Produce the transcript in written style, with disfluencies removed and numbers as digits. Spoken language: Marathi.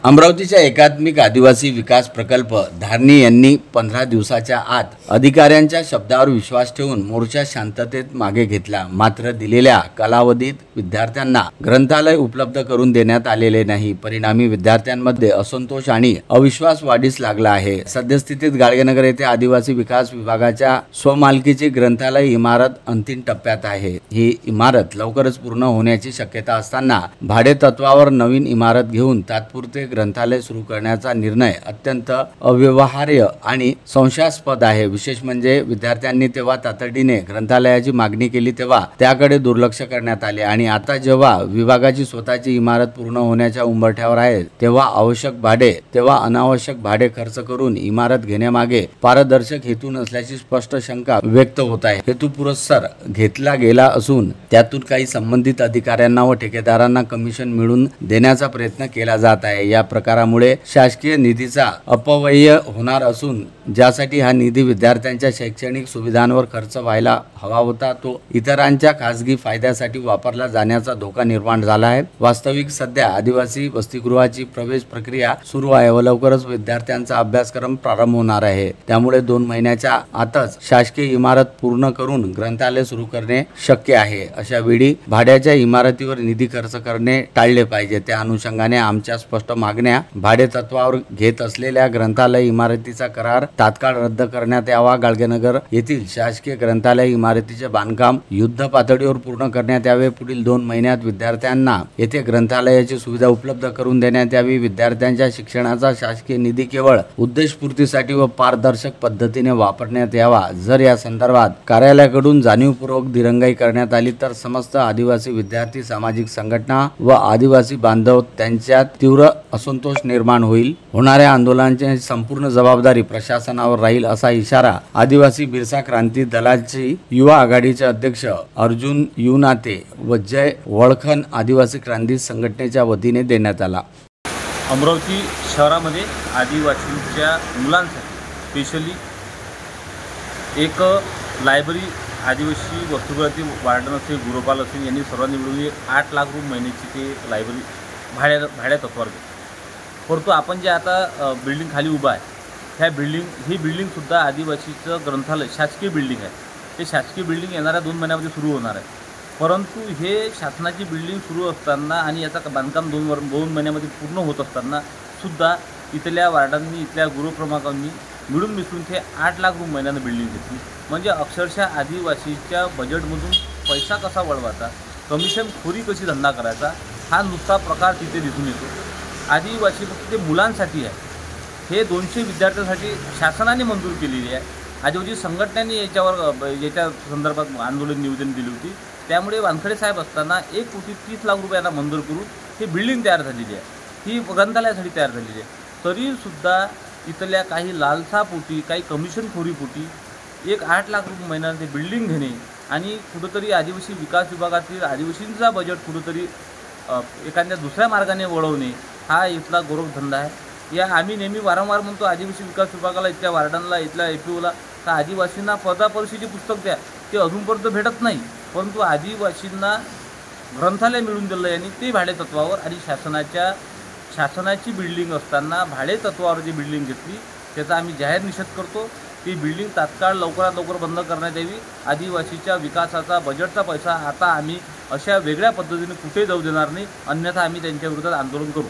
अमरावतीच्या एकात्मिक आदिवासी विकास प्रकल्प धारणी यांनी 15 दिवसाच्या आत अधिकाऱ्यांच्या शब्दावर विश्वास ठेवून मोर्चा शांततेत मागे घेतला। मात्र दिलेल्या कालावधीत विद्यार्थ्यांना ग्रंथालय उपलब्ध करून देण्यात आलेले नाही। परिणामी विद्यार्थ्यांमध्ये असंतोष आणि अविश्वास वाढीस लागला आहे। सद्यस्थितीत गाडगेनगर येथे आदिवासी विकास विभागाच्या स्वमालकीची ग्रंथालय इमारत अंतिम टप्प्यात आहे। ही इमारत लवकरच पूर्ण होण्याची शक्यता असताना भाडे तत्वावर नवीन इमारत घेऊन तात्पुरते ग्रंथालय सुरू करण्याचा निर्णय अत्यंत अव्यवहार्य आणि संशयास्पद आहे। विशेष म्हणजे विद्यार्थ्यांनी तेव्हा तातडीने ग्रंथालयाची मागणी केली तेव्हा त्याकडे दुर्लक्ष करण्यात आले आणि आता जेव्हा विभागाची स्वतःची इमारत पूर्ण होण्याच्या उंबरठ्यावर आहे तेव्हा अनावश्यक भाडे खर्च करून इमारत घेण्यामागे पारदर्शक हेतू नसल्याची स्पष्ट शंका व्यक्त होत आहे। हेतू पुरस्सर घेतला गेला असून त्यातून काही संबंधित अधिकाऱ्यांना व ठेकेदारांना कमिशन मिळवून देण्याचा प्रयत्न केला जात आहे। या प्रकारामुळे शासकीय निधीचा अपव्यय होणार असून ज्यासाठी हा निधी विद्यार्थ्यांच्या शैक्षणिक सुविधांवर खर्च व्हायला हवा होता तो इतरांच्या खासगी फायद्यासाठी वापरला जाण्याचा धोका निर्माण झाला आहे। वास्तविक सध्या आदिवासी वसतिगृहाची प्रवेश प्रक्रिया सुरू आहे व लवकरच विद्यार्थ्यांचा अभ्यासक्रम प्रारंभ होणार आहे। त्यामुळे 2 महिन्याच्या आतच शासकीय इमारत पूर्ण करून ग्रंथालय सुरू करणे शक्य आहे। अशा वेळी भाड्याच्या इमारतीवर निधी खर्च करणे टाळले पाहिजे। त्या अनुषंगाने आमच्या स्पष्ट मागण्या भाडे तत्वावर घेत असलेल्या ग्रंथालय इमारतीचा करार तात्काळ रद्द करण्यात यावा। गाडगेनगर येथील शासकीय ग्रंथालय इमारतीचे बांधकाम युद्ध पातळीवर पूर्ण करण्यात यावे। पुढील 2 महिन्यात विद्यार्थ्यांना येथे ग्रंथालयाची सुविधा उपलब्ध करून देण्यात यावी। विद्यार्थ्यांच्या शिक्षणाचा शासकीय निधी केवळ उद्देशपूर्तीसाठी व पारदर्शक पद्धतीने वापरण्यात यावा। जर या संदर्भात कार्यालयाकडून जाणीवपूर्वक दिरंगाई करण्यात आली तर समस्त आदिवासी विद्यार्थी सामाजिक संघटना व आदिवासी बांधव त्यांच्यात तीव्र असंतोष निर्माण होईल। होणाऱ्या आंदोलनाची संपूर्ण जबाबदारी प्रशासनावर राहील असा इशारा आदिवासी बिरसा क्रांती दलाची युवा आघाडीचे अध्यक्ष अर्जुन युनाते व जय वळखन आदिवासी क्रांती संघटनेच्या वतीने देण्यात आला। अमरावती शहरामध्ये आदिवासींच्या मुलांसाठी स्पेशली एक लायब्ररी आदिवासी वसतिगृहातील वार्डन असेल गुरुपाल असेल यांनी सर्वांनी मिळून 8 लाख रुपये महिन्याची ते लायब्ररी भाड्या तत्वावर घेतली। परंतु आपण जे आता बिल्डिंग खाली उभा आहे ही बिल्डिंगसुद्धा आदिवासीचं ग्रंथालय शासकीय बिल्डिंग आहे। ते शासकीय बिल्डिंग येणाऱ्या 2 महिन्यामध्ये सुरू होणार आहे। परंतु हे शासनाची बिल्डिंग सुरू असताना आणि याचा बांधकाम 2 महिन्यामध्ये पूर्ण होत असताना सुद्धा इथल्या वार्डांनी इथल्या गृहप्रमुखांनी मिळून मिसळून ते 8 लाख रुपये महिन्यानं बिल्डिंग घेतली। म्हणजे अक्षरशः आदिवासीच्या बजेटमधून पैसा कसा वळवायचा, कमिशनखोरी कशी धंदा करायचा हा नुसता प्रकार तिथे दिसून येतो। आदिवासी फक्त ते मुलांसाठी आहे। हे 200 विद्यार्थ्यांसाठी शासनाने मंजूर केलेली आहे। आदिवासी संघटनांनी याच्या संदर्भात आंदोलन निवेदन दिली होती। त्यामुळे वानखडे साहेब असताना 1,30,00,000 रुपयांना मंजूर करून ही बिल्डिंग तयार झालेली आहे, ही ग्रंथालयासाठी तयार झालेली आहे। तरीसुद्धा इथल्या काही लालसापोटी काही कमिशनखोरीपोटी 8 लाख रुपये महिन्याने बिल्डिंग घेणे आणि कुठंतरी आदिवासी विकास विभागातील आदिवासींचा बजेट कुठंतरी एखाद्या दुसऱ्या मार्गाने वळवणे हा इथला गोरखधंदा आहे। या आम्ही नेहमी वारंवार म्हणतो आदिवासी विकास विभागाला इथल्या वार्डांना इथल्या एपीओला का आदिवासींना पदापरिषदेचे पुस्तक द्या, ते अजूनपर्यंत भेटत नाही। परंतु आदिवासींना ग्रंथालय मिळून दिलं आणि ते भाडे तत्वावर आणि शासनाची बिल्डिंग असताना भाडे तत्वावर जी बिल्डिंग घेतली त्याचा आम्ही जाहीर निषेध करतो। ती बिल्डिंग तात्काळ लवकरात लवकर बंद करण्यात यावी। आदिवासीच्या विकासाचा बजेटचा पैसा आता आम्ही अशा वेगळ्या पद्धतीने कुठे जाऊ देणार नाही, अन्यथा आम्ही त्यांच्या विरोधात आंदोलन करू।